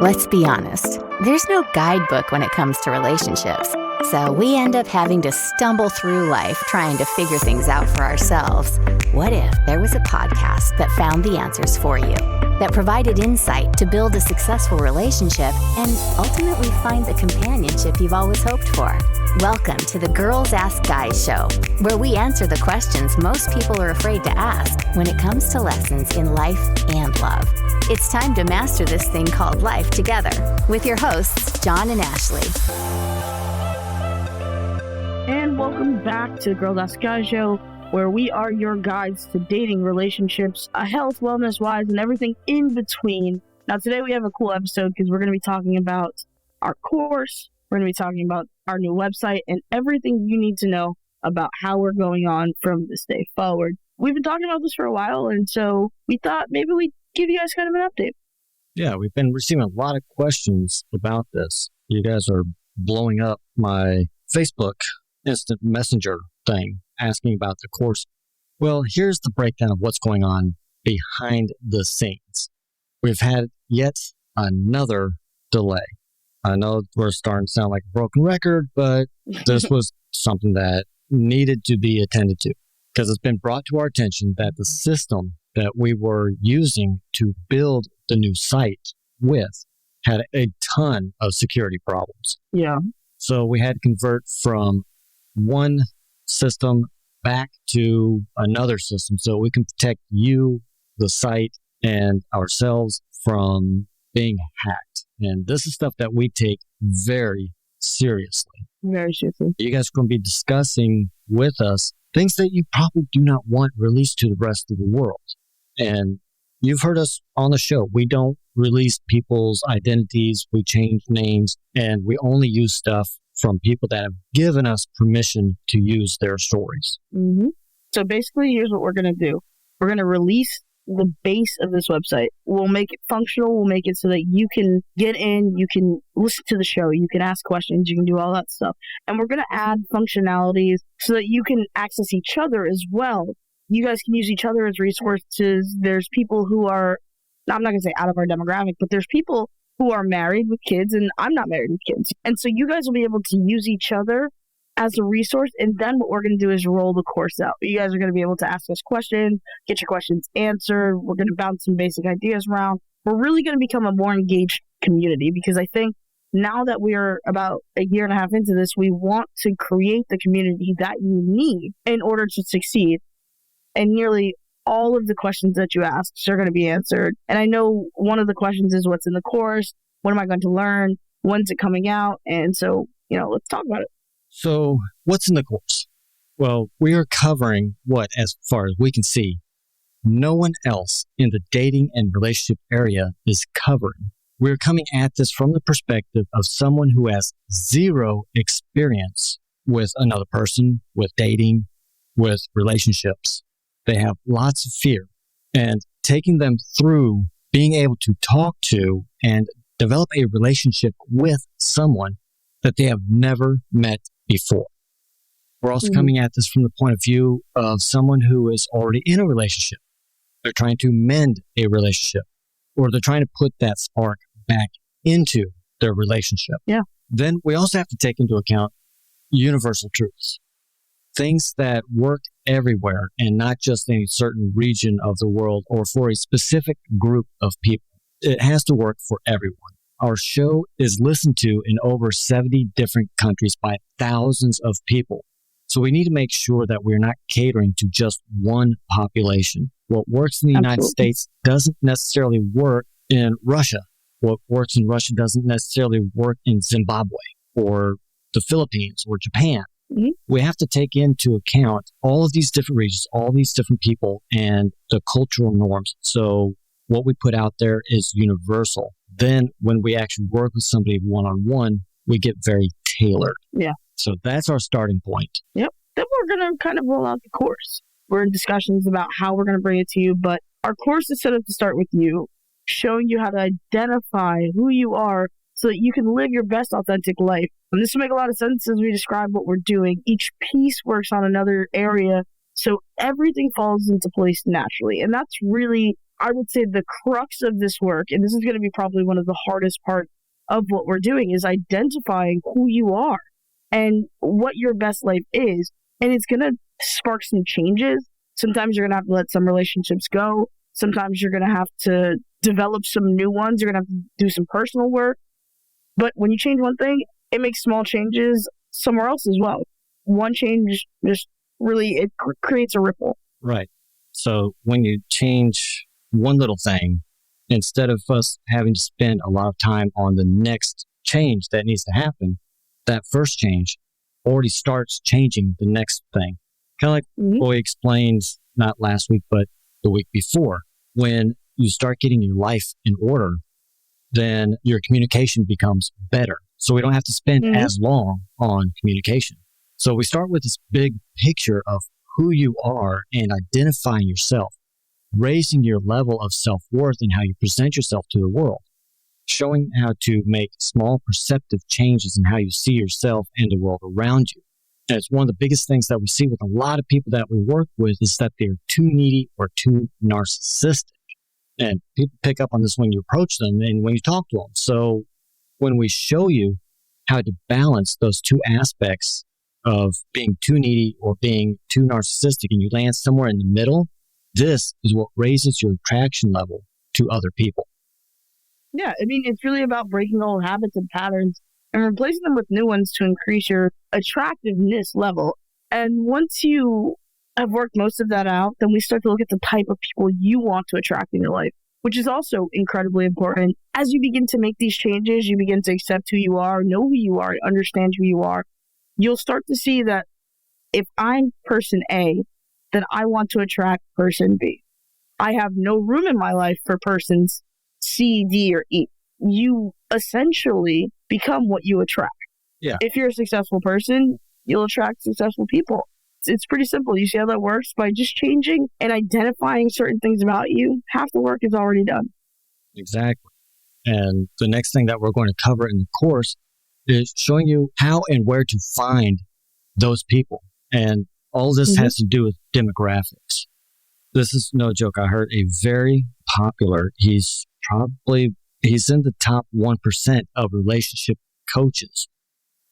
Let's be honest, there's no guidebook when it comes to relationships. So we end up having to stumble through life trying to figure things out for ourselves. What if there was a podcast that found the answers for you, that provided insight to build a successful relationship and ultimately find the companionship you've always hoped for? Welcome to the Girls Ask Guys show, where we answer the questions most people are afraid to ask when it comes to lessons in life and love. It's time to master this thing called life together with your hosts, John and Ashley. And welcome back to the Girls Ask Guys show, where we are your guides to dating, relationships, health, wellness-wise, and everything in between. Now, today we have a cool episode because we're going to be talking about our course. We're going to be talking about our new website and everything you need to know about how we're going on from this day forward. We've been talking about this for a while, and so we thought maybe we'd give you guys kind of an update. Yeah, we've been receiving a lot of questions about this. You guys are blowing up my Facebook instant messenger thing, asking about the course. Well, here's the breakdown of what's going on behind the scenes. We've had yet another delay. I know we're starting to sound like a broken record, but this was something that needed to be attended to because it's been brought to our attention that the system that we were using to build the new site with had a ton of security problems. Yeah. So we had to convert from one system back to another system so we can protect you, the site, and ourselves from being hacked. And this is stuff that we take very seriously. Very seriously. You guys are going to be discussing with us things that you probably do not want released to the rest of the world. And you've heard us on the show. We don't release people's identities. We change names, and we only use stuff from people that have given us permission to use their stories. Mm-hmm. So basically, here's what we're going to do. We're going to release the base of this website. We'll make it functional. We'll make it so that you can get in, you can listen to the show, you can ask questions, you can do all that stuff. And we're going to add functionalities so that you can access each other as well. You guys can use each other as resources. There's people who are, I'm not going to say out of our demographic, but there's people who are married with kids, and I'm not married with kids. And so you guys will be able to use each other as a resource, and then what we're going to do is roll the course out. You guys are going to be able to ask us questions, get your questions answered. We're going to bounce some basic ideas around. We're really going to become a more engaged community because I think now that we're about a year and a half into this, we want to create the community that you need in order to succeed. And nearly all of the questions that you asked are going to be answered. And I know one of the questions is what's in the course? What am I going to learn? When's it coming out? And so, let's talk about it. So what's in the course? Well, we are covering what, as far as we can see, no one else in the dating and relationship area is covering. We're coming at this from the perspective of someone who has zero experience with another person, with dating, with relationships. They have lots of fear, and taking them through being able to talk to and develop a relationship with someone that they have never met before. We're also coming at this from the point of view of someone who is already in a relationship. They're trying to mend a relationship, or they're trying to put that spark back into their relationship. Yeah. Then we also have to take into account universal truths. Things that work everywhere and not just in a certain region of the world or for a specific group of people. It has to work for everyone. Our show is listened to in over 70 different countries by thousands of people. So we need to make sure that we're not catering to just one population. What works in the United States doesn't necessarily work in Russia. What works in Russia doesn't necessarily work in Zimbabwe or the Philippines or Japan. We have to take into account all of these different regions, all these different people, and the cultural norms. So what we put out there is universal. Then when we actually work with somebody one-on-one, we get very tailored. Yeah. So that's our starting point. Yep. Then we're going to kind of roll out the course. We're in discussions about how we're going to bring it to you, but our course is set up to start with you, showing you how to identify who you are so that you can live your best authentic life. And this will make a lot of sense as we describe what we're doing. Each piece works on another area, so everything falls into place naturally. And that's really I would say the crux of this work, and this is going to be probably one of the hardest parts of what we're doing, is identifying who you are and what your best life is. And it's going to spark some changes. Sometimes you're going to have to let some relationships go. Sometimes you're going to have to develop some new ones. You're going to have to do some personal work. But when you change one thing, it makes small changes somewhere else as well. One change just really, it creates a ripple. Right. So when you change one little thing, instead of us having to spend a lot of time on the next change that needs to happen, that first change already starts changing the next thing. Kind of like what we explained, not last week, but the week before. When you start getting your life in order, then your communication becomes better. So we don't have to spend as long on communication. So we start with this big picture of who you are and identifying yourself, raising your level of self-worth and how you present yourself to the world, showing how to make small perceptive changes in how you see yourself and the world around you. And it's one of the biggest things that we see with a lot of people that we work with is that they're too needy or too narcissistic. And people pick up on this when you approach them and when you talk to them. So when we show you how to balance those two aspects of being too needy or being too narcissistic, and you land somewhere in the middle, this is what raises your attraction level to other people. Yeah, I mean, it's really about breaking old habits and patterns and replacing them with new ones to increase your attractiveness level. And once you have worked most of that out, then we start to look at the type of people you want to attract in your life, which is also incredibly important. As you begin to make these changes, you begin to accept who you are, know who you are, understand who you are. You'll start to see that if I'm person A, then I want to attract person B. I have no room in my life for persons C, D, or E. You essentially become what you attract. Yeah. If you're a successful person, you'll attract successful people. It's pretty simple. You see how that works? By just changing and identifying certain things about you, half the work is already done. Exactly. And the next thing that we're going to cover in the course is showing you how and where to find those people. And all this has to do with demographics. This is no joke. I heard a very popular, he's in the top 1% of relationship coaches.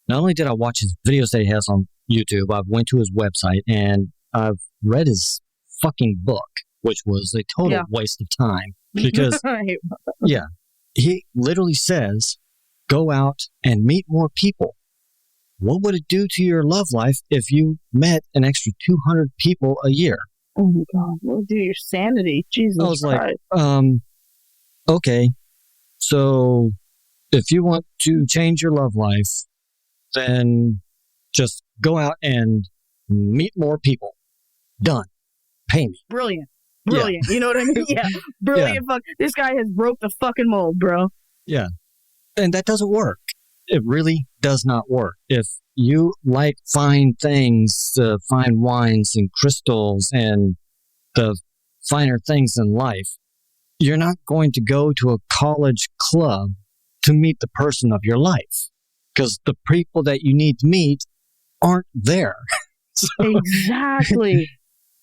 Not only did I watch his videos that he has on YouTube, I've went to his website and I've read his fucking book, which was a total waste of time because, he literally says, go out and meet more people. What would it do to your love life if you met an extra 200 people a year? Oh my God, what would do your sanity? Jesus I was Christ. like, okay, so if you want to change your love life, then just go out and meet more people. Done. Pay me. Brilliant. You know what I mean? Yeah. Brilliant. Fuck. This guy has broke the fucking mold, bro. Yeah. And that doesn't work. It really does not work. If you like fine things, fine wines and crystals and the finer things in life, you're not going to go to a college club to meet the person of your life because the people that you need to meet aren't there. So, exactly.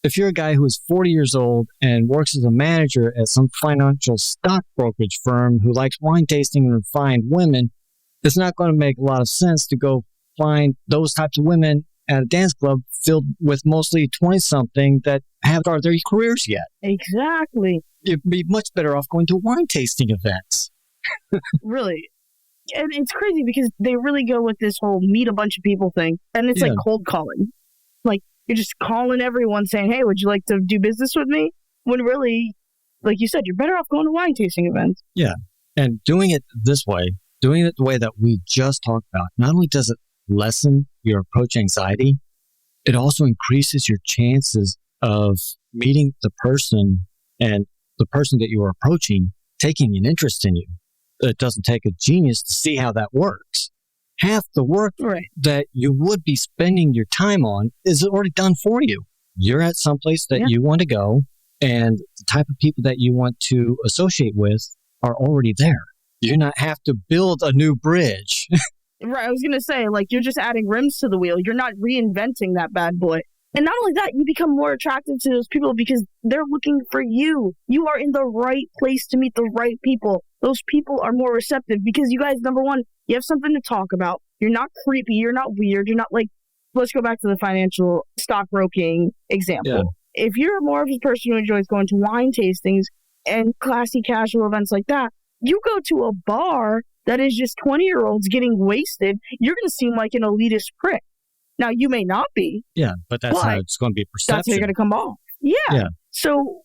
If you're a guy who is 40 years old and works as a manager at some financial stock brokerage firm who likes wine tasting and refined women, it's not going to make a lot of sense to go find those types of women at a dance club filled with mostly 20-something that haven't started their careers yet. Exactly. You'd be much better off going to wine tasting events. Really. And it's crazy because they really go with this whole meet a bunch of people thing. And it's like cold calling. Like, you're just calling everyone saying, hey, would you like to do business with me? When really, like you said, you're better off going to wine tasting events. Yeah. And doing it this way, doing it the way that we just talked about, not only does it lessen your approach anxiety, it also increases your chances of meeting the person and the person that you are approaching taking an interest in you. It doesn't take a genius to see how that works. Half the work that you would be spending your time on is already done for you. You're at some place that you want to go, and the type of people that you want to associate with are already there. You do not have to build a new bridge. Right. I was going to say, like, you're just adding rims to the wheel. You're not reinventing that bad boy. And not only that, you become more attractive to those people because they're looking for you. You are in the right place to meet the right people. Those people are more receptive because you guys, number one, you have something to talk about. You're not creepy. You're not weird. You're not like, let's go back to the financial stockbroking example. Yeah. If you're more of a person who enjoys going to wine tastings and classy casual events like that, you go to a bar that is just 20-year-olds getting wasted, you're going to seem like an elitist prick. Now, you may not be. Yeah, but that's how it's going to be perception. That's how you're going to come off. Yeah. So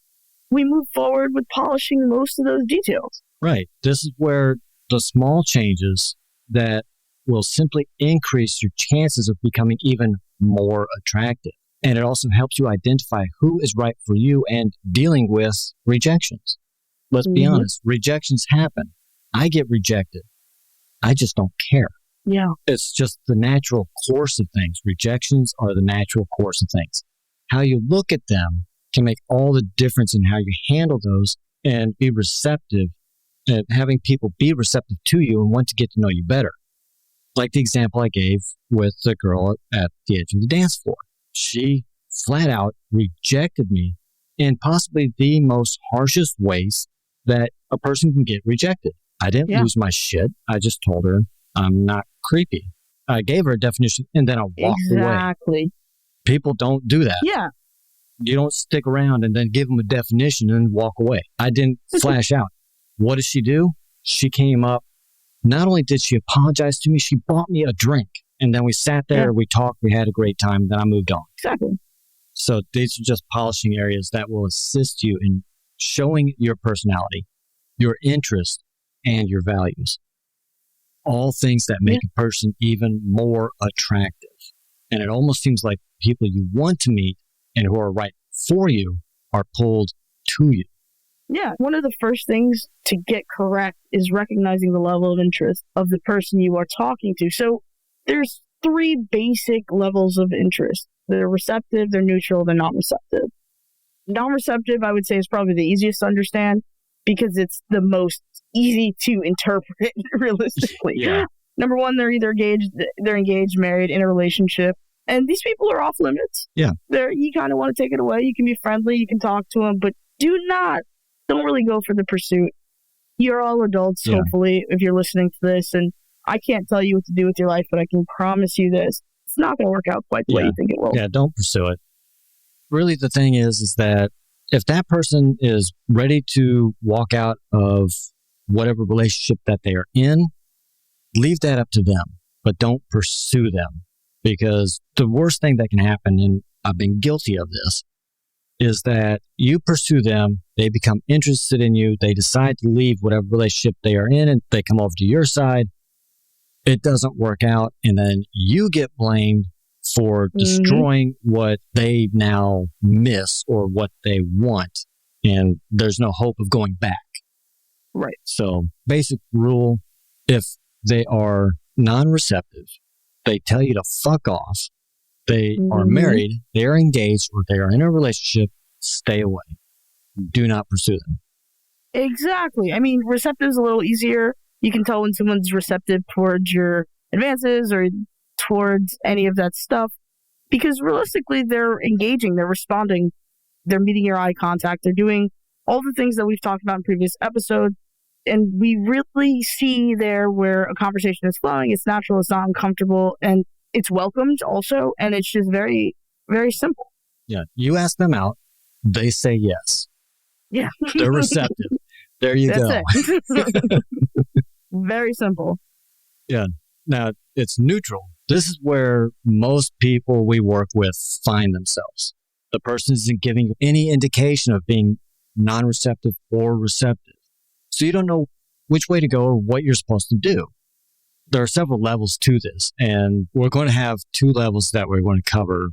we move forward with polishing most of those details. Right. This is where the small changes that will simply increase your chances of becoming even more attractive. And it also helps you identify who is right for you and dealing with rejections. Let's be honest, rejections happen. I get rejected. I just don't care. Yeah. It's just the natural course of things. Rejections are the natural course of things. How you look at them can make all the difference in how you handle those and be receptive, and having people be receptive to you and want to get to know you better. Like the example I gave with the girl at the edge of the dance floor. She flat out rejected me in possibly the most harshest ways that a person can get rejected. I didn't lose my shit. I just told her I'm not creepy. I gave her a definition and then I walked away. Exactly. People don't do that. Yeah. You don't stick around and then give them a definition and walk away. I didn't flash out. What did she do? She came up. Not only did she apologize to me, she bought me a drink. And then we sat there, we talked, we had a great time, then I moved on. Exactly. So these are just polishing areas that will assist you in showing your personality, your interest, and your values. All things that make a person even more attractive. And it almost seems like people you want to meet and who are right for you are pulled to you. Yeah. One of the first things to get correct is recognizing the level of interest of the person you are talking to. So there's 3 basic levels of interest. They're receptive, they're neutral, they're non-receptive. Non-receptive, I would say, is probably the easiest to understand because it's the most easy to interpret realistically. Yeah. Number one, they're either engaged, married, in a relationship. And these people are off limits. Yeah. You kind of want to take it away. You can be friendly, you can talk to them, but don't really go for the pursuit. You're all adults, hopefully, if you're listening to this, and I can't tell you what to do with your life, but I can promise you this. It's not going to work out quite the way you think it will. Yeah, don't pursue it. Really, the thing is that if that person is ready to walk out of whatever relationship that they are in, leave that up to them, but don't pursue them. Because the worst thing that can happen, and I've been guilty of this, is that you pursue them, they become interested in you, they decide to leave whatever relationship they are in, and they come over to your side. It doesn't work out, and then you get blamed for destroying what they now miss or what they want, and there's no hope of going back. Right. So, basic rule, if they are non-receptive, they tell you to fuck off, they are married, they are engaged, or they are in a relationship, stay away. Do not pursue them. Exactly. I mean, receptive is a little easier. You can tell when someone's receptive towards your advances or towards any of that stuff because realistically, they're engaging, they're responding, they're meeting your eye contact, they're doing all the things that we've talked about in previous episodes. And we really see there where a conversation is flowing. It's natural, it's not uncomfortable, and it's welcomed also. And it's just very, very simple. Yeah. You ask them out, they say yes. Yeah. They're receptive. There you go. It. Very simple. Yeah. Now, it's neutral. This is where most people we work with find themselves. The person isn't giving you any indication of being non-receptive or receptive. So you don't know which way to go or what you're supposed to do. There are several levels to this, and we're going to have 2 levels that we're going to cover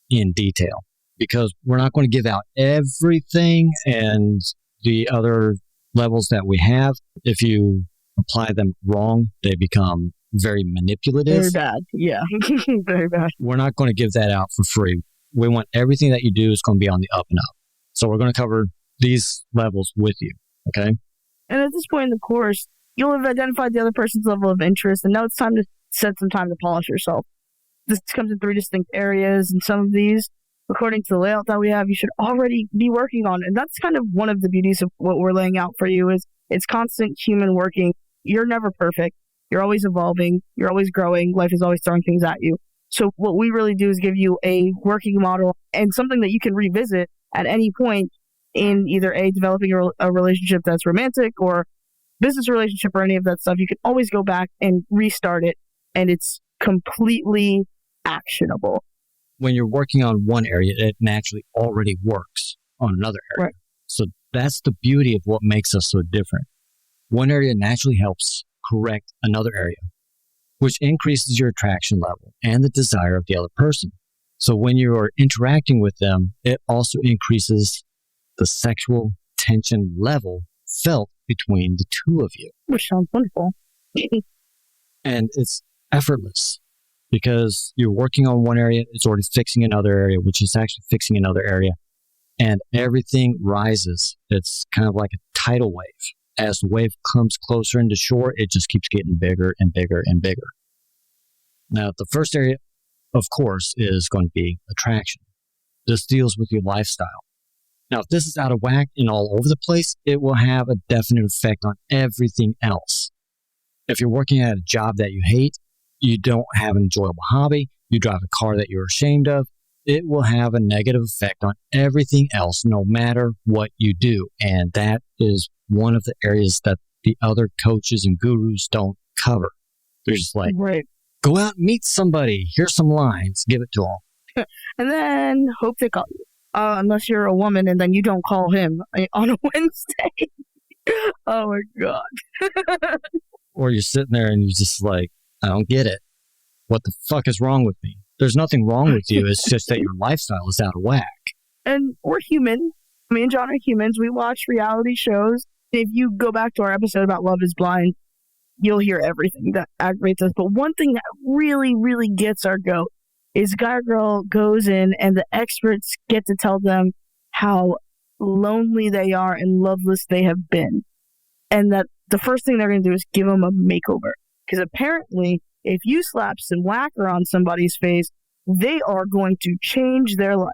in detail because we're not going to give out everything, and the other levels that we have, if you apply them wrong, they become very manipulative. Very bad. Yeah. Very bad. We're not going to give that out for free. We want everything that you do is going to be on the up and up. So we're going to cover these levels with you. Okay. And at this point in the course, you'll have identified the other person's level of interest, and now it's time to set some time to polish yourself. This comes in 3 distinct areas, and some of these according to the layout that we have, you should already be working on. And that's kind of one of the beauties of what we're laying out for you is it's constant human working. You're never perfect. You're always evolving. You're always growing. Life is always throwing things at you. So what we really do is give you a working model and something that you can revisit at any point in either developing a relationship that's romantic or business relationship or any of that stuff. You can always go back and restart it, and it's completely actionable. When you're working on one area, it naturally already works on another area. Right. So that's the beauty of what makes us so different. One area naturally helps correct another area, which increases your attraction level and the desire of the other person. So when you are interacting with them, it also increases the sexual tension level felt between the two of you. Which sounds wonderful. And it's effortless because you're working on one area, it's already fixing another area, which is actually fixing another area. And everything rises. It's kind of like a tidal wave. As the wave comes closer into shore, it just keeps getting bigger and bigger and bigger. Now, the first area, of course, is going to be attraction. This deals with your lifestyle. Now, if this is out of whack and all over the place, it will have a definite effect on everything else. If you're working at a job that you hate, you don't have an enjoyable hobby, you drive a car that you're ashamed of, it will have a negative effect on everything else, no matter what you do. And that is one of the areas that the other coaches and gurus don't cover. They're just like, right. Go out and meet somebody. Here's some lines. Give it to them. And then hope they call you. Unless you're a woman and then you don't call him on a Wednesday. Oh my God. Or you're sitting there and you're just like, I don't get it. What the fuck is wrong with me? There's nothing wrong with you. It's just that your lifestyle is out of whack. And we're human. Me and John are humans. We watch reality shows. If you go back to our episode about Love is Blind, you'll hear everything that aggravates us. But one thing that really, really gets our goat is guy or girl goes in and the experts get to tell them how lonely they are and loveless they have been. And that the first thing they're going to do is give them a makeover. Because apparently, if you slap some lacquer on somebody's face, they are going to change their life.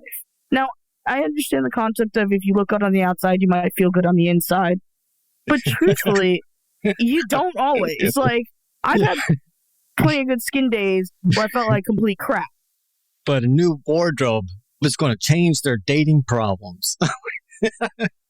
Now, I understand the concept of if you look good on the outside, you might feel good on the inside. But truthfully, you don't always. Like, I've had plenty of good skin days where I felt like complete crap. But a new wardrobe was going to change their dating problems.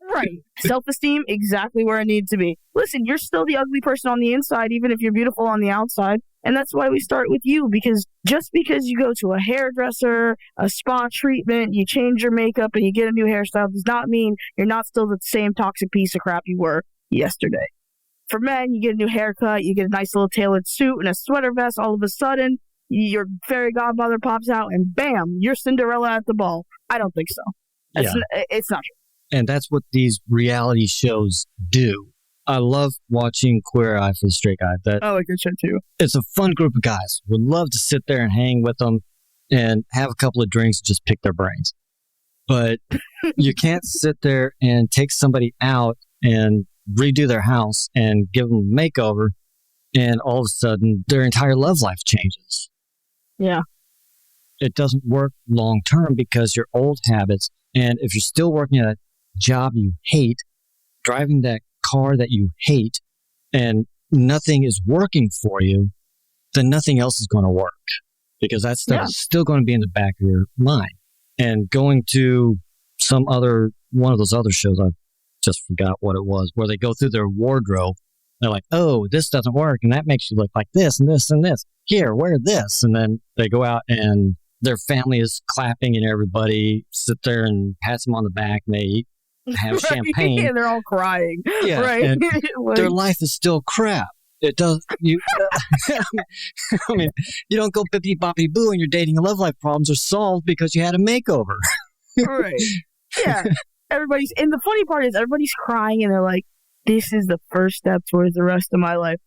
Right. Self-esteem, exactly where it needs to be. Listen, you're still the ugly person on the inside, even if you're beautiful on the outside. And that's why we start with you, because just because you go to a hairdresser, a spa treatment, you change your makeup, and you get a new hairstyle does not mean you're not still the same toxic piece of crap you were yesterday. For men, you get a new haircut, you get a nice little tailored suit and a sweater vest, all of a sudden, your fairy godmother pops out, and bam, you're Cinderella at the ball. I don't think so. It's not true. And that's what these reality shows do. I love watching Queer Eye for the Straight Guy. I like that show too. It's a fun group of guys. Would love to sit there and hang with them and have a couple of drinks and just pick their brains. But you can't sit there and take somebody out and redo their house and give them a makeover, and all of a sudden their entire love life changes. Yeah. It doesn't work long term because your old habits, and if you're still working at a job you hate, driving that car that you hate, and nothing is working for you, then nothing else is going to work, because that stuff is still going to be in the back of your mind. And going to some other one of those other shows, I just forgot what it was, where they go through their wardrobe. They're like, oh, this doesn't work, and that makes you look like this and this and this. Here, wear this. And then they go out and their family is clapping and everybody sit there and pats them on the back and they have champagne. Yeah, they're all crying. Yeah, right. And Like, their life is still crap. It does. You, I mean, you don't go bippy boppy boo and your dating and love life problems are solved because you had a makeover. Right. Yeah. Everybody's, and the funny part is everybody's crying and they're like, this is the first step towards the rest of my life.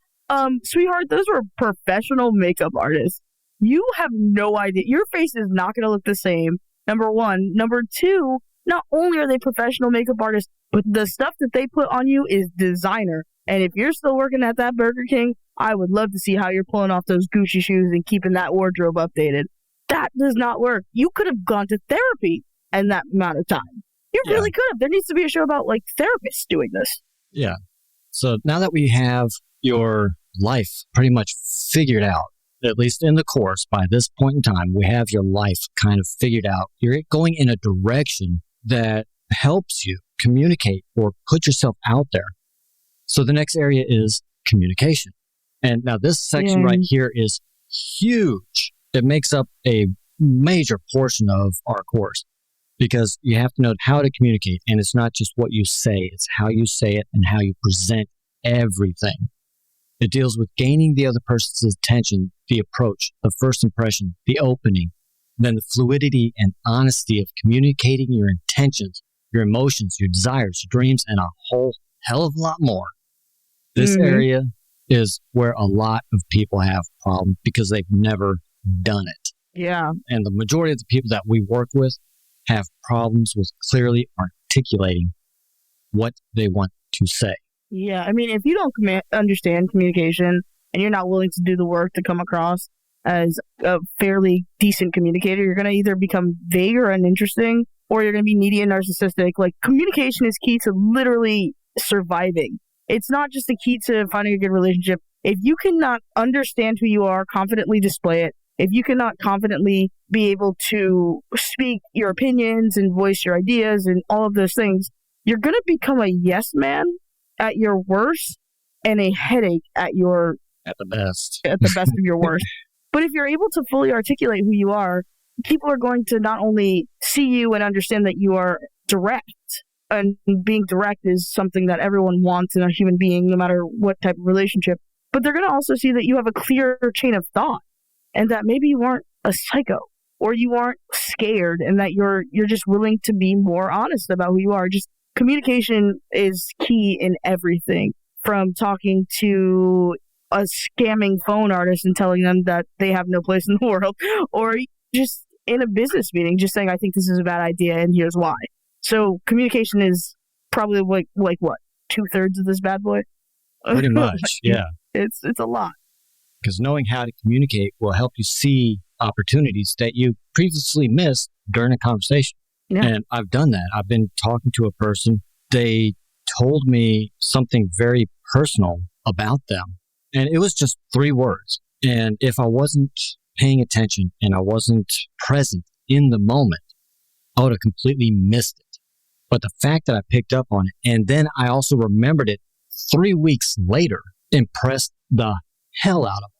Sweetheart, those were professional makeup artists. You have no idea. Your face is not going to look the same. Number one. Number two, not only are they professional makeup artists, but the stuff that they put on you is designer. And if you're still working at that Burger King, I would love to see how you're pulling off those Gucci shoes and keeping that wardrobe updated. That does not work. You could have gone to therapy in that amount of time. You really could have. There needs to be a show about like therapists doing this. Yeah. So now that we have your life pretty much figured out, at least in the course, by this point in time, we have your life kind of figured out. You're going in a direction that helps you communicate or put yourself out there. So the next area is communication. And now this section right here is huge. It makes up a major portion of our course because you have to know how to communicate. And it's not just what you say, it's how you say it and how you present everything. It deals with gaining the other person's attention, the approach, the first impression, the opening, then the fluidity and honesty of communicating your intentions, your emotions, your desires, your dreams, and a whole hell of a lot more. This area is where a lot of people have problems because they've never done it. Yeah. And the majority of the people that we work with have problems with clearly articulating what they want to say. Yeah. I mean, if you don't understand communication and you're not willing to do the work to come across as a fairly decent communicator, you're going to either become vague or uninteresting, or you're going to be needy and narcissistic. Like, communication is key to literally surviving. It's not just the key to finding a good relationship. If you cannot understand who you are, confidently display it, if you cannot confidently be able to speak your opinions and voice your ideas and all of those things, you're going to become a yes man at your worst and a headache at the best. At the best of your worst. But if you're able to fully articulate who you are, people are going to not only see you and understand that you are direct, and being direct is something that everyone wants in a human being, no matter what type of relationship, but they're going to also see that you have a clear chain of thought and that maybe you aren't a psycho or you aren't scared and that you're just willing to be more honest about who you are. Just communication is key in everything, from talking to a scamming phone artist and telling them that they have no place in the world, or just in a business meeting, just saying, I think this is a bad idea and here's why. So communication is probably like what, 2/3 of this bad boy? Pretty much, yeah. It's a lot. Because knowing how to communicate will help you see opportunities that you previously missed during a conversation. Yeah. And I've done that. I've been talking to a person. They told me something very personal about them. And it was just 3 words. And if I wasn't paying attention and I wasn't present in the moment, I would have completely missed it. But the fact that I picked up on it, and then I also remembered it 3 weeks later, impressed the hell out of them.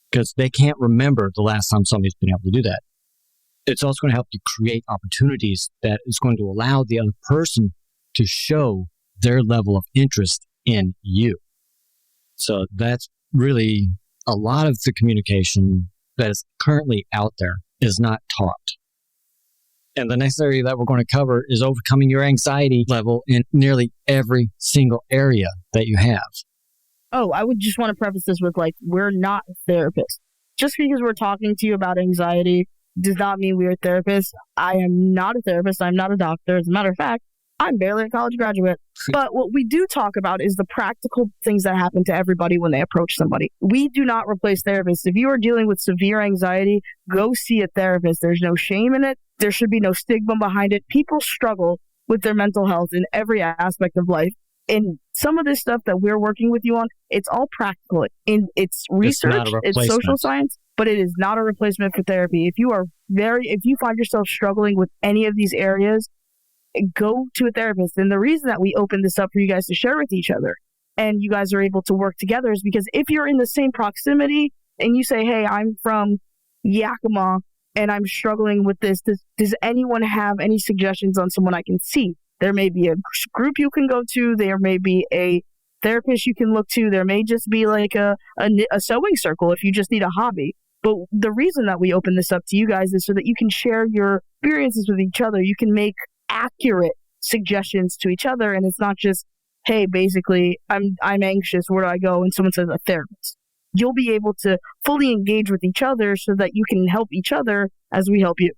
Because they can't remember the last time somebody's been able to do that. It's also going to help you create opportunities that is going to allow the other person to show their level of interest in you. So that's really a lot of the communication that is currently out there is not taught. And the next area that we're going to cover is overcoming your anxiety level in nearly every single area that you have. Oh, I would just want to preface this with, like, we're not therapists. Just because we're talking to you about anxiety does not mean we're therapists. I am not a therapist. I'm not a doctor. As a matter of fact, I'm barely a college graduate. But what we do talk about is the practical things that happen to everybody when they approach somebody. We do not replace therapists. If you are dealing with severe anxiety, go see a therapist. There's no shame in it. There should be no stigma behind it. People struggle with their mental health in every aspect of life. And some of this stuff that we're working with you on, it's all practical. It's research, it's social science, but it is not a replacement for therapy. If you find yourself struggling with any of these areas, go to a therapist. And the reason that we open this up for you guys to share with each other and you guys are able to work together is because if you're in the same proximity and you say, hey, I'm from Yakima and I'm struggling with this, does anyone have any suggestions on someone I can see? There may be a group you can go to. There may be a therapist you can look to. There may just be like a sewing circle if you just need a hobby. But the reason that we open this up to you guys is so that you can share your experiences with each other. You can make accurate suggestions to each other. And it's not just, hey, basically, I'm anxious. Where do I go? And someone says a therapist. You'll be able to fully engage with each other so that you can help each other as we help you.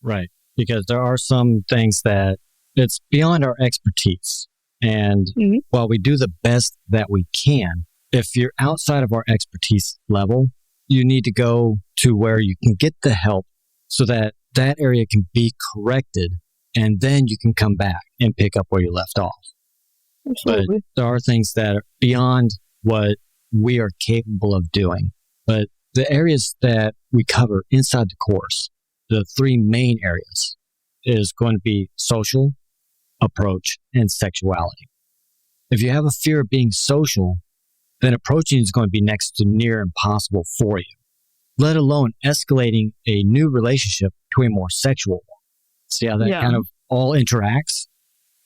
Right. Because there are some things that it's beyond our expertise. And while we do the best that we can, if you're outside of our expertise level, you need to go to where you can get the help so that that area can be corrected, and then you can come back and pick up where you left off. Absolutely. But there are things that are beyond what we are capable of doing. But the areas that we cover inside the course, the three main areas, is going to be social, approach, and sexuality. If you have a fear of being social, then approaching is going to be next to near impossible for you, let alone escalating a new relationship to a more sexual one. See how that kind of all interacts?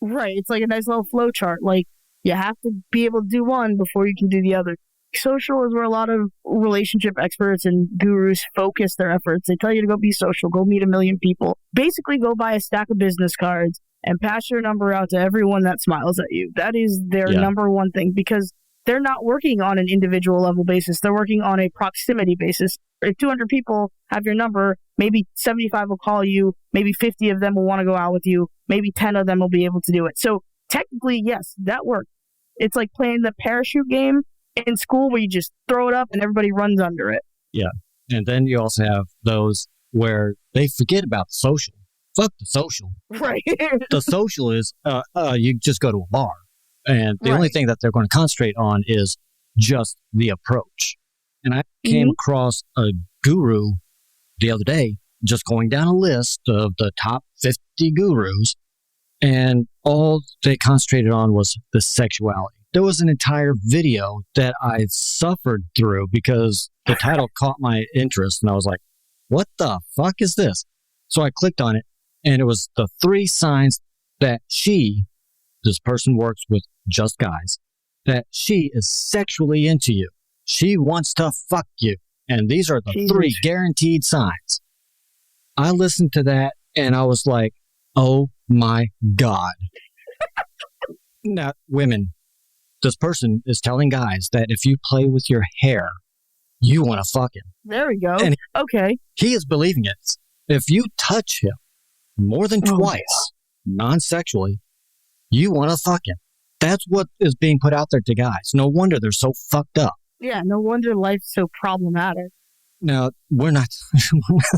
Right. It's like a nice little flow chart. Like, you have to be able to do one before you can do the other. Social is where a lot of relationship experts and gurus focus their efforts. They tell you to go be social, go meet 1 million people. Basically, go buy a stack of business cards and pass your number out to everyone that smiles at you. That is their number one thing, because they're not working on an individual level basis. They're working on a proximity basis. If 200 people have your number, maybe 75 will call you, maybe 50 of them will want to go out with you, maybe 10 of them will be able to do it. So technically, yes, that worked. It's like playing the parachute game in school where you just throw it up and everybody runs under it. Yeah. And then you also have those where they forget about the social. Fuck the social. Right. The social is you just go to a bar. And the only thing that they're going to concentrate on is just the approach. And I came across a guru the other day, just going down a list of the top 50 gurus, and all they concentrated on was the sexuality. There was an entire video that I suffered through because the title caught my interest, and I was like, what the fuck is this? So I clicked on it, and it was the 3 signs that this person works with just guys, that she is sexually into you. She wants to fuck you. And these are the 3 guaranteed signs. I listened to that and I was like, oh my God. Now, women, this person is telling guys that if you play with your hair, you want to fuck him. There we go. And okay. He is believing it. If you touch him more than twice, non-sexually, you want to fuck him. That's what is being put out there to guys. No wonder they're so fucked up. Yeah, no wonder life's so problematic. Now, we're not,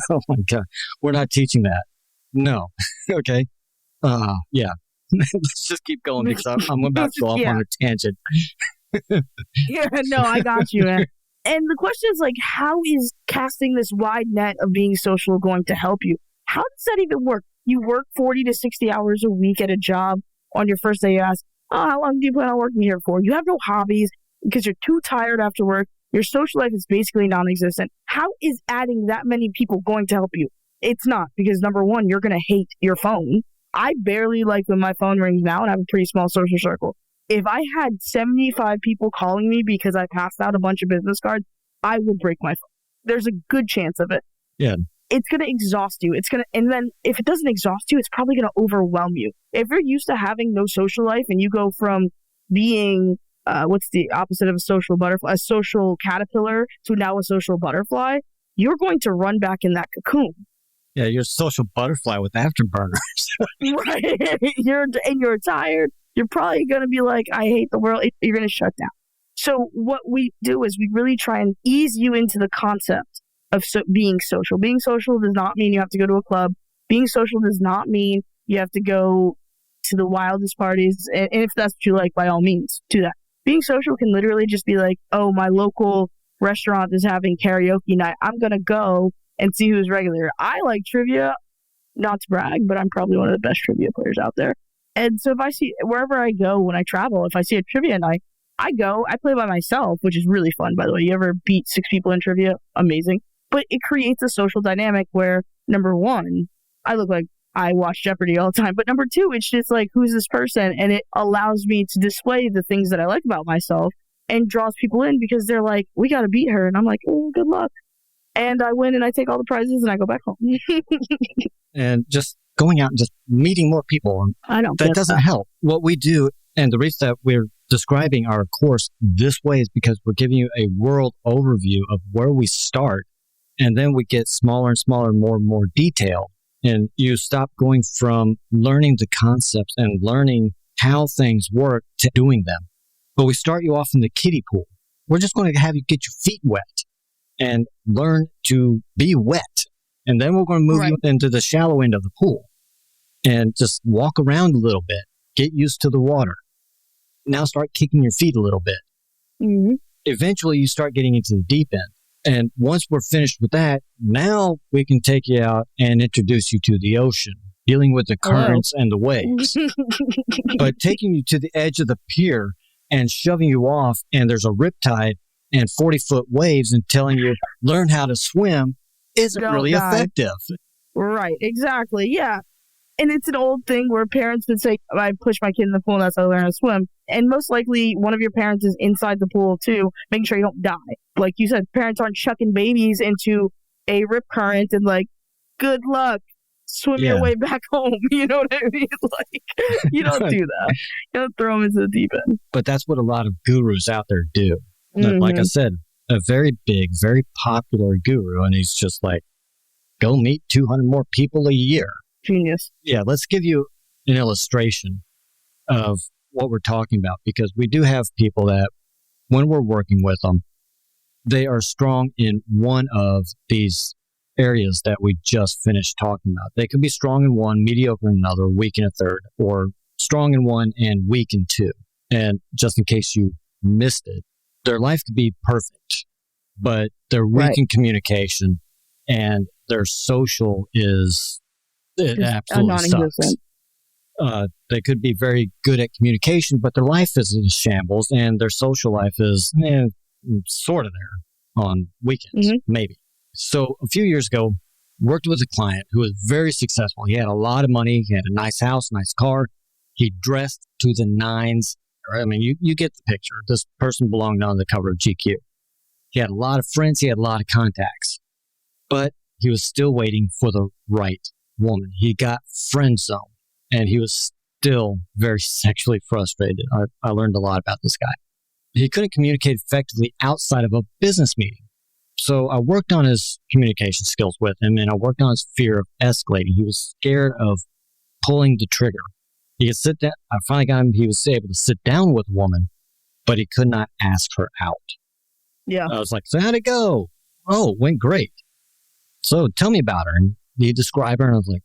oh my God, we're not teaching that. No. Okay. Yeah. Let's just keep going because I'm about to go off on a tangent. Yeah, no, I got you, man. And the question is, like, how is casting this wide net of being social going to help you? How does that even work? You work 40 to 60 hours a week at a job. On your first day, you ask, how long do you plan on working here for? You have no hobbies because you're too tired after work. Your social life is basically non-existent. How is adding that many people going to help you? It's not, because number one, you're going to hate your phone. I barely like when my phone rings now, and I have a pretty small social circle. If I had 75 people calling me because I passed out a bunch of business cards, I would break my phone. There's a good chance of it. Yeah. It's going to exhaust you. And then if it doesn't exhaust you, it's probably going to overwhelm you. If you're used to having no social life and you go from being, what's the opposite of a social butterfly, a social caterpillar to now a social butterfly, you're going to run back in that cocoon. Yeah, you're a social butterfly with afterburners. Right. You're tired. You're probably going to be like, I hate the world. You're going to shut down. So what we do is we really try and ease you into the concept of being social. Being social does not mean you have to go to a club. Being social does not mean you have to go to the wildest parties. And if that's what you like, by all means, do that. Being social can literally just be like, oh, my local restaurant is having karaoke night. I'm going to go and see who's regular. I like trivia, not to brag, but I'm probably one of the best trivia players out there. And so if I see, wherever I go when I travel, if I see a trivia night, I play by myself, which is really fun, by the way. You ever beat 6 people in trivia? Amazing. But it creates a social dynamic where, number one, I look like I watch Jeopardy all the time. But number two, it's just like, who's this person? And it allows me to display the things that I like about myself and draws people in because they're like, we got to beat her. And I'm like, oh, good luck. And I win and I take all the prizes and I go back home. And just going out and just meeting more people. I don't. That doesn't help. What we do, and the reason that we're describing our course this way is because we're giving you a world overview of where we start. And then we get smaller and smaller, more and more detailed. And you stop going from learning the concepts and learning how things work to doing them. But we start you off in the kiddie pool. We're just going to have you get your feet wet. and learn to be wet. And then we're going to move you into the shallow end of the pool and just walk around a little bit, get used to the water. Now start kicking your feet a little bit. Mm-hmm. Eventually, you start getting into the deep end. And once we're finished with that, now we can take you out and introduce you to the ocean, dealing with the currents and the waves. But taking you to the edge of the pier and shoving you off, and there's a riptide and 40-foot waves and telling you, learn how to swim, isn't really effective. Right, exactly, yeah. And it's an old thing where parents would say, I push my kid in the pool and that's how I learn how to swim. And most likely one of your parents is inside the pool too, making sure you don't die. Like you said, parents aren't chucking babies into a rip current and like, good luck, swim your way back home. You know what I mean? Like, you don't do that. You don't throw them into the deep end. But that's what a lot of gurus out there do. Mm-hmm. Like I said, a very big, very popular guru, and he's just like, go meet 200 more people a year. Genius. Yeah, let's give you an illustration of what we're talking about, because we do have people that, when we're working with them, they are strong in one of these areas that we just finished talking about. They could be strong in one, mediocre in another, weak in a third, or strong in one and weak in two. And just in case you missed it, their life could be perfect, but they're weak in communication, and their social is... It absolutely sucks. They could be very good at communication, but their life is in shambles, and their social life is sort of there on weekends, maybe. So a few years ago, worked with a client who was very successful. He had a lot of money. He had a nice house, nice car. He dressed to the nines. I mean, you get the picture. This person belonged on the cover of GQ. He had a lot of friends. He had a lot of contacts, but he was still waiting for the right woman. He got friend zoned, and he was still very sexually frustrated. I learned a lot about this guy. He couldn't communicate effectively outside of a business meeting. So I worked on his communication skills with him, and I worked on his fear of escalating. He was scared of pulling the trigger. He could sit down. I finally got him. He was able to sit down with a woman, but he could not ask her out. Yeah. I was like, so how'd it go? Oh, it went great. So tell me about her. And he described her, and I was like,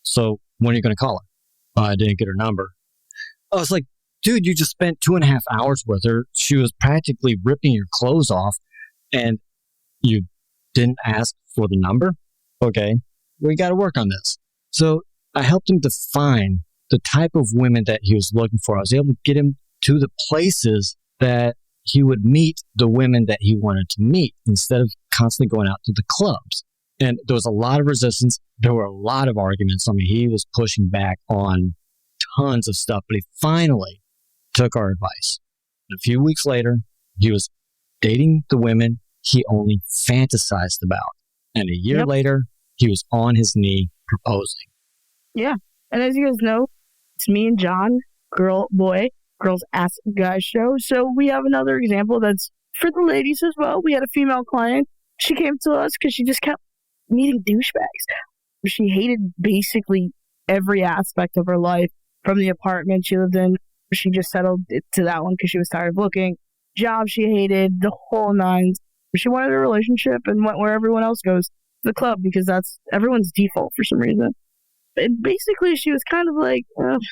so when are you going to call her? I didn't get her number. I was like, dude, you just spent 2.5 hours with her. She was practically ripping your clothes off, and you didn't ask for the number? Okay, we got to work on this. So I helped him define the type of women that he was looking for. I was able to get him to the places that he would meet the women that he wanted to meet instead of constantly going out to the clubs. And there was a lot of resistance. There were a lot of arguments. I mean, he was pushing back on tons of stuff, but he finally took our advice. And a few weeks later, he was dating the women he only fantasized about. And a year later, he was on his knee proposing. Yeah. And as you guys know, it's me and John, Girls Ask Guys show. So we have another example that's for the ladies as well. We had a female client. She came to us because she just kept meeting douchebags. She hated basically every aspect of her life. From the apartment she lived in, she just settled to that one because she was tired of looking. Job she hated, the whole nines. She wanted a relationship and went where everyone else goes, the club, because that's everyone's default for some reason. And basically, she was kind of like,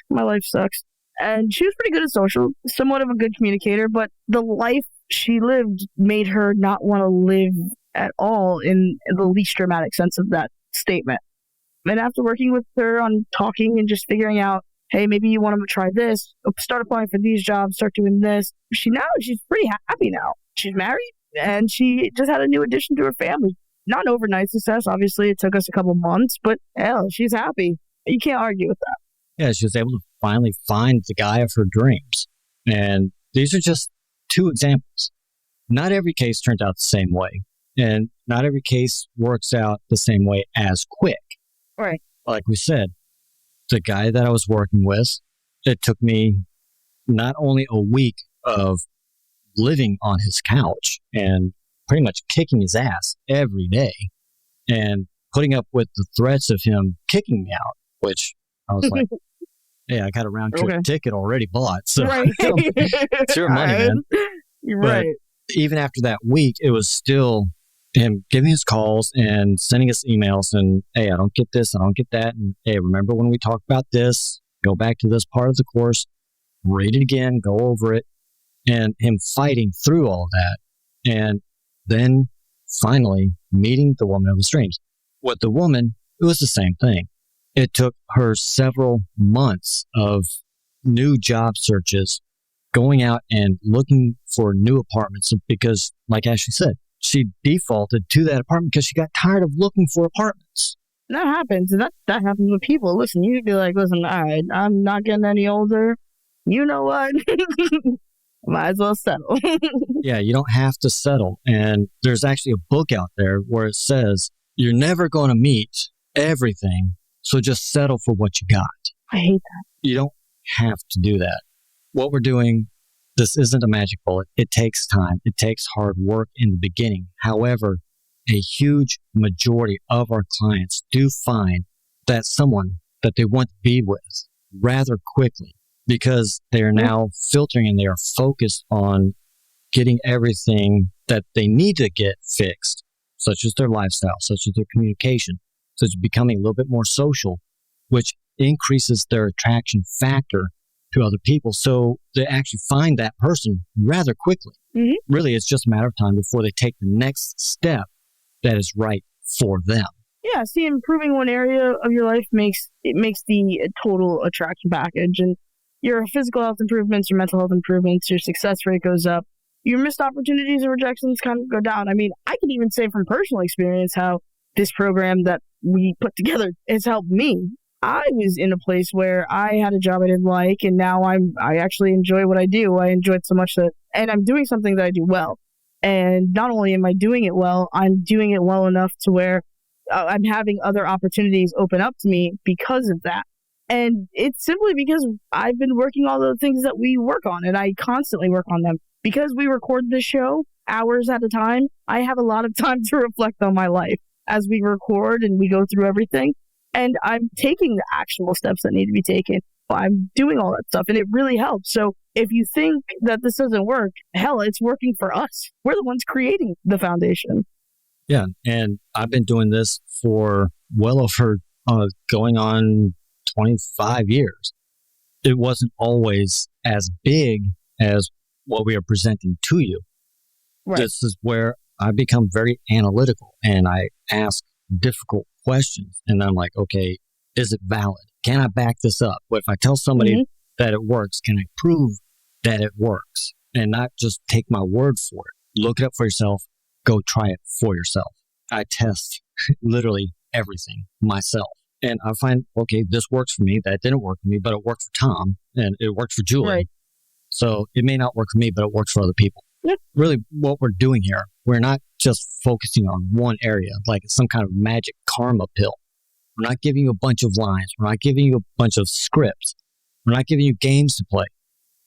my life sucks. And she was pretty good at social, somewhat of a good communicator, but the life she lived made her not want to live at all in the least dramatic sense of that statement. And after working with her on talking and just figuring out, hey, maybe you want to try this, start applying for these jobs, start doing this. She's pretty happy now. She's married, and she just had a new addition to her family. Not an overnight success, obviously. It took us a couple months, but hell, she's happy. You can't argue with that. Yeah, she was able to finally find the guy of her dreams. And these are just two examples. Not every case turns out the same way. And not every case works out the same way as quick. Right. Like we said, the guy that I was working with, it took me not only a week of living on his couch and pretty much kicking his ass every day and putting up with the threats of him kicking me out, which I was like, hey, I got a round trip ticket already bought. So it's your money, man. You're right. But even after that week, it was still him giving us calls and sending us emails and, hey, I don't get this, I don't get that. And hey, remember when we talked about this? Go back to this part of the course, read it again, go over it, and him fighting through all of that. And then finally meeting the woman of his dreams. With the woman, it was the same thing. It took her several months of new job searches, going out and looking for new apartments because, like Ashley said, she defaulted to that apartment because she got tired of looking for apartments. That happens. And that happens with people. Listen, you'd be like, listen, all right, I'm not getting any older. You know what? Might as well settle. Yeah, you don't have to settle. And there's actually a book out there where it says, you're never going to meet everything, so just settle for what you got. I hate that. You don't have to do that. What we're doing, this isn't a magic bullet. It takes time. It takes hard work in the beginning. However, a huge majority of our clients do find that someone that they want to be with rather quickly because they are now filtering and they are focused on getting everything that they need to get fixed, such as their lifestyle, such as their communication, such as becoming a little bit more social, which increases their attraction factor to other people. So they actually find that person rather quickly. Mm-hmm. Really, it's just a matter of time before they take the next step that is right for them. Yeah, see, improving one area of your life makes the total attraction package. And your physical health improvements, your mental health improvements, your success rate goes up. Your missed opportunities and rejections kind of go down. I mean, I can even say from personal experience how this program that we put together has helped me. I was in a place where I had a job I didn't like, and now I actually enjoy what I do. I enjoy it so much and I'm doing something that I do well. And not only am I doing it well, I'm doing it well enough to where I'm having other opportunities open up to me because of that. And it's simply because I've been working all the things that we work on, and I constantly work on them. Because we record this show hours at a time, I have a lot of time to reflect on my life as we record and we go through everything. And I'm taking the actionable steps that need to be taken. I'm doing all that stuff, and it really helps. So if you think that this doesn't work, hell, it's working for us. We're the ones creating the foundation. Yeah, and I've been doing this for well over going on 25 years. It wasn't always as big as what we are presenting to you. Right. This is where I become very analytical, and I ask difficult questions. And I'm like, okay, is it valid? Can I back this up? But if I tell somebody that it works, can I prove that it works? And not just take my word for it. Look it up for yourself. Go try it for yourself. I test literally everything myself. And I find, okay, this works for me. That didn't work for me, but it worked for Tom and it worked for Julie. Right. So it may not work for me, but it works for other people. Yep. Really, what we're doing here, we're not just focusing on one area, like some kind of magic karma pill. We're not giving you a bunch of lines. We're not giving you a bunch of scripts. We're not giving you games to play.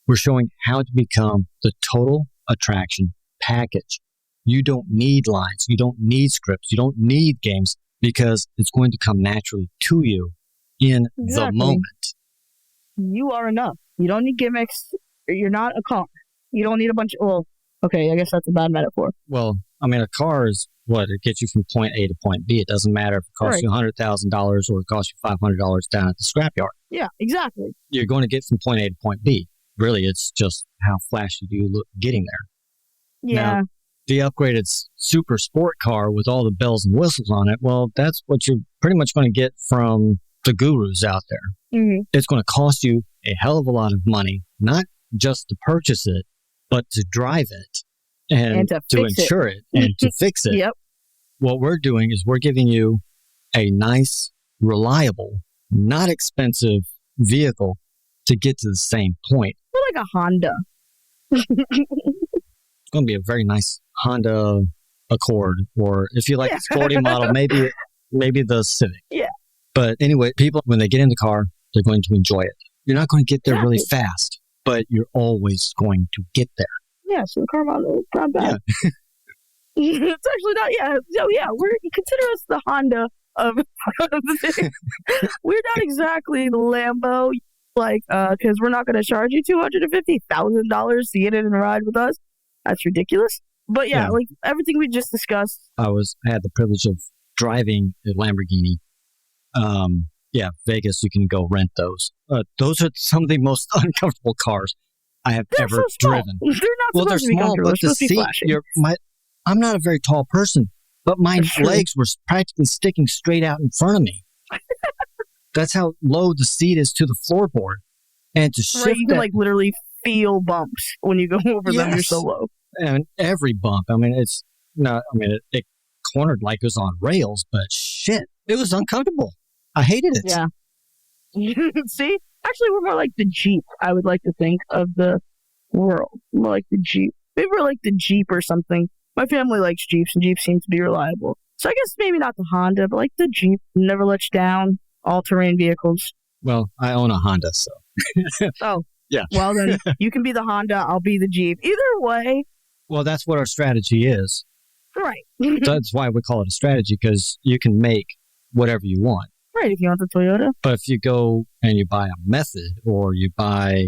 We're showing how to become the total attraction package. You don't need lines. You don't need scripts. You don't need games because it's going to come naturally to you in the moment. You are enough. You don't need gimmicks. You're not a car. You don't need a bunch of, well, okay, I guess that's a bad metaphor. Well, I mean, a car is what? It gets you from point A to point B. It doesn't matter if it costs you $100,000 or it costs you $500 down at the scrapyard. Yeah, exactly. You're going to get from point A to point B. Really, it's just how flashy do you look getting there. Yeah. Now, the upgraded super sport car with all the bells and whistles on it, well, that's what you're pretty much going to get from the gurus out there. Mm-hmm. It's going to cost you a hell of a lot of money, not just to purchase it, but to drive it and to insure it and to fix it. Yep. What we're doing is we're giving you a nice, reliable, not expensive vehicle to get to the same point. We're like a Honda. It's going to be a very nice Honda Accord, or if you like the sporty model, maybe the Civic. Yeah. But anyway, people, when they get in the car, they're going to enjoy it. You're not going to get there really fast, but you're always going to get there. Yeah, so the car model is not bad. Yeah. It's actually not, you consider us the Honda of the thing. We're not exactly the Lambo, because we're not going to charge you $250,000 to get in and ride with us. That's ridiculous. But yeah, like everything we just discussed. I had the privilege of driving a Lamborghini. Vegas, you can go rent those. Those are some of the most uncomfortable cars I have ever driven. They're not supposed to be comfortable. But the seat, I'm not a very tall person, but my legs were practically sticking straight out in front of me. That's how low the seat is to the floorboard. And to shift you can literally feel bumps when you go over them. You're so low. And every bump, it cornered like it was on rails, but shit, it was uncomfortable. I hated it. Yeah. See? Actually, we're more like the Jeep, I would like to think, of the world. More like the Jeep. Maybe we're like the Jeep or something. My family likes Jeeps, and Jeeps seem to be reliable. So I guess maybe not the Honda, but like the Jeep. Never lets you down. All-terrain vehicles. Well, I own a Honda, so. Oh. Yeah. Well, then you can be the Honda, I'll be the Jeep. Either way. Well, that's what our strategy is. Right. That's why we call it a strategy, because you can make whatever you want. Right, if you want the Toyota. But if you go and you buy a Method, or you buy,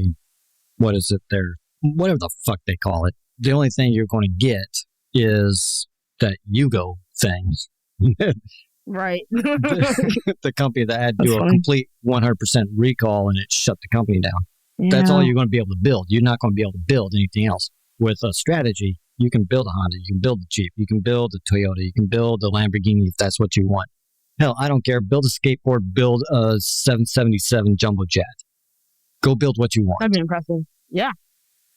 whatever the fuck they call it, the only thing you're going to get is that Yugo thing. Right. the company that had to do a complete 100% recall and it shut the company down. Yeah. That's all you're going to be able to build. You're not going to be able to build anything else. With a strategy, you can build a Honda, you can build a Jeep, you can build a Toyota, you can build a Lamborghini if that's what you want. Hell, I don't care. Build a skateboard, build a 777 jumbo jet. Go build what you want. That'd be impressive. Yeah.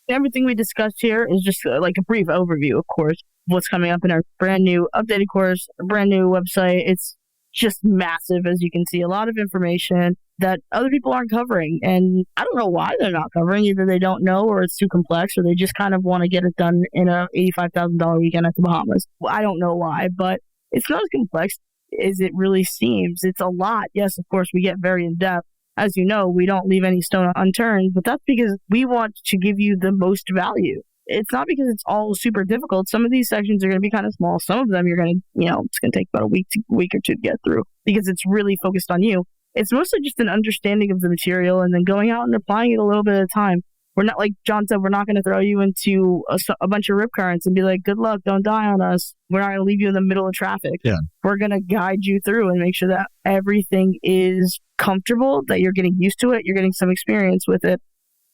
Everything we discussed here is just like a brief overview, of course, of what's coming up in our brand new updated course, a brand new website. It's just massive, as you can see. A lot of information that other people aren't covering. And I don't know why they're not covering. Either they don't know, or it's too complex, or they just kind of want to get it done in a $85,000 weekend at the Bahamas. Well, I don't know why, but it's not as complex as it really seems. It's a lot. Yes, of course, we get very in-depth. As you know, we don't leave any stone unturned, but that's because we want to give you the most value. It's not because it's all super difficult. Some of these sections are going to be kind of small. Some of them you're going to, it's going to take about a week or two to get through, because it's really focused on you. It's mostly just an understanding of the material and then going out and applying it a little bit at a time. We're not, like John said, we're not going to throw you into a bunch of rip currents and be like, good luck, don't die on us. We're not going to leave you in the middle of traffic. Yeah. We're going to guide you through and make sure that everything is comfortable, that you're getting used to it, you're getting some experience with it.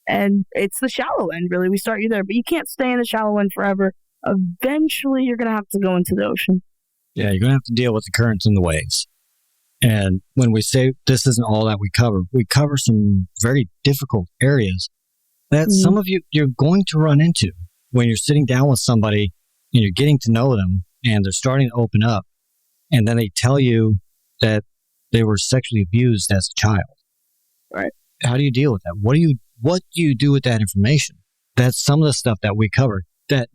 And it's the shallow end, really. We start you there, but you can't stay in the shallow end forever. Eventually, you're going to have to go into the ocean. Yeah, you're going to have to deal with the currents and the waves. And when we say this isn't all that we cover some very difficult areas that some of you're going to run into when you're sitting down with somebody and you're getting to know them and they're starting to open up, and then they tell you that they were sexually abused as a child. Right. How do you deal with that? What do you do with that information? That's some of the stuff that we cover that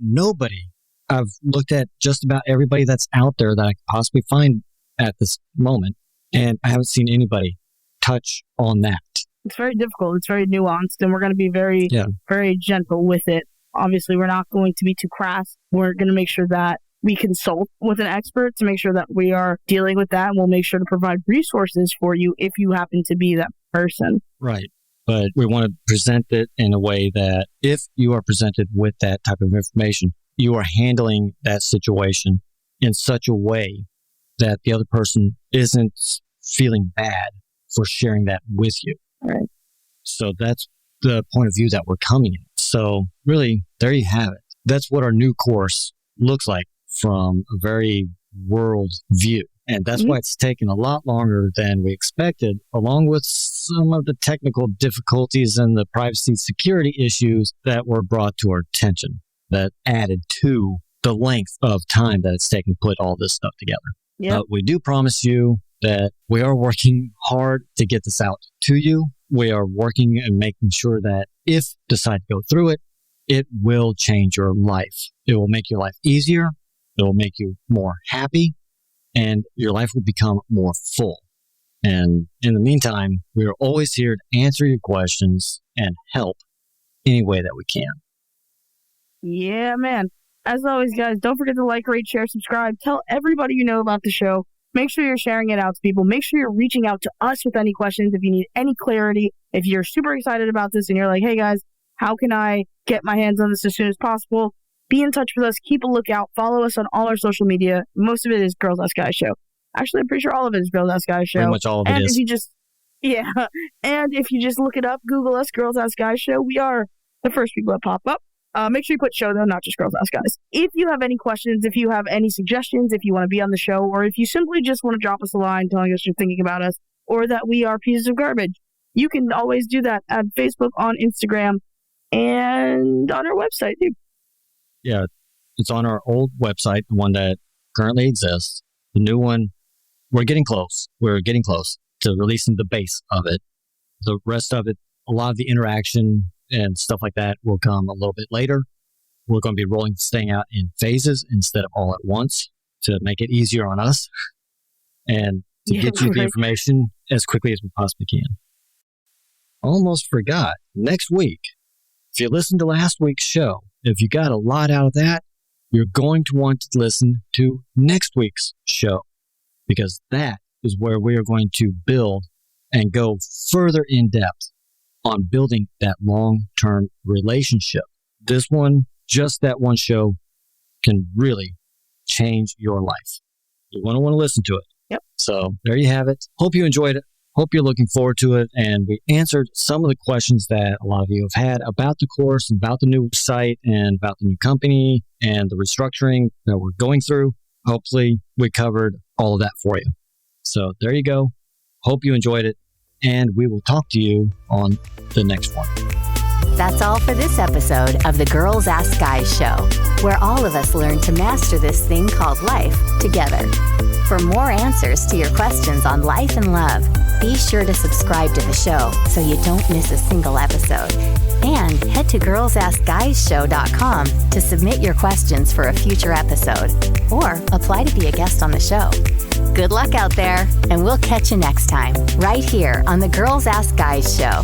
I've looked at just about everybody that's out there that I could possibly find at this moment, and I haven't seen anybody touch on that. It's very difficult. It's very nuanced, and we're going to be very, very gentle with it. Obviously, we're not going to be too crass. We're going to make sure that we consult with an expert to make sure that we are dealing with that, and we'll make sure to provide resources for you if you happen to be that person. Right. But we want to present it in a way that if you are presented with that type of information, you are handling that situation in such a way that the other person isn't feeling bad for sharing that with you. Right. So that's the point of view that we're coming in. So really, there you have it. That's what our new course looks like from a very world view. And that's why it's taken a lot longer than we expected, along with some of the technical difficulties and the privacy security issues that were brought to our attention that added to the length of time that it's taken to put all this stuff together. Yep. But we do promise you that we are working hard to get this out to you. We are working and making sure that if you decide to go through it, it will change your life. It will make your life easier. It will make you more happy, and your life will become more full. And in the meantime, we are always here to answer your questions and help any way that we can. Yeah, man. As always, guys, don't forget to like, rate, share, subscribe. Tell everybody you know about the show. Make sure you're sharing it out to people. Make sure you're reaching out to us with any questions if you need any clarity. If you're super excited about this and you're like, hey, guys, how can I get my hands on this as soon as possible? Be in touch with us. Keep a lookout. Follow us on all our social media. Most of it is Girls Ask Guys Show. Actually, I'm pretty sure all of it is Girls Ask Guys Show. Pretty much all of it is. And if you just look it up, Google us, Girls Ask Guys Show, we are the first people that pop up. Make sure you put show, though, not just Girls Ask Guys. If you have any questions, if you have any suggestions, if you want to be on the show, or if you simply just want to drop us a line telling us you're thinking about us, or that we are pieces of garbage, you can always do that at Facebook, on Instagram, and on our website, dude. Yeah, it's on our old website, the one that currently exists. The new one, we're getting close. We're getting close to releasing the base of it. The rest of it, a lot of the interaction and stuff like that will come a little bit later. We're going to be rolling this thing out in phases instead of all at once to make it easier on us and to get you the information as quickly as we possibly can. Almost forgot. Next week, if you listened to last week's show, if you got a lot out of that, you're going to want to listen to next week's show, because that is where we are going to build and go further in depth on building that long-term relationship. This one, just that one show, can really change your life. You're going to want to listen to it. Yep. So there you have it. Hope you enjoyed it. Hope you're looking forward to it. And we answered some of the questions that a lot of you have had about the course, about the new site, and about the new company, and the restructuring that we're going through. Hopefully, we covered all of that for you. So there you go. Hope you enjoyed it. And we will talk to you on the next one. That's all for this episode of the Girls Ask Guys Show, where all of us learn to master this thing called life together. For more answers to your questions on life and love, be sure to subscribe to the show so you don't miss a single episode. And head to girlsaskguyshow.com to submit your questions for a future episode or apply to be a guest on the show. Good luck out there, and we'll catch you next time, right here on the Girls Ask Guys Show.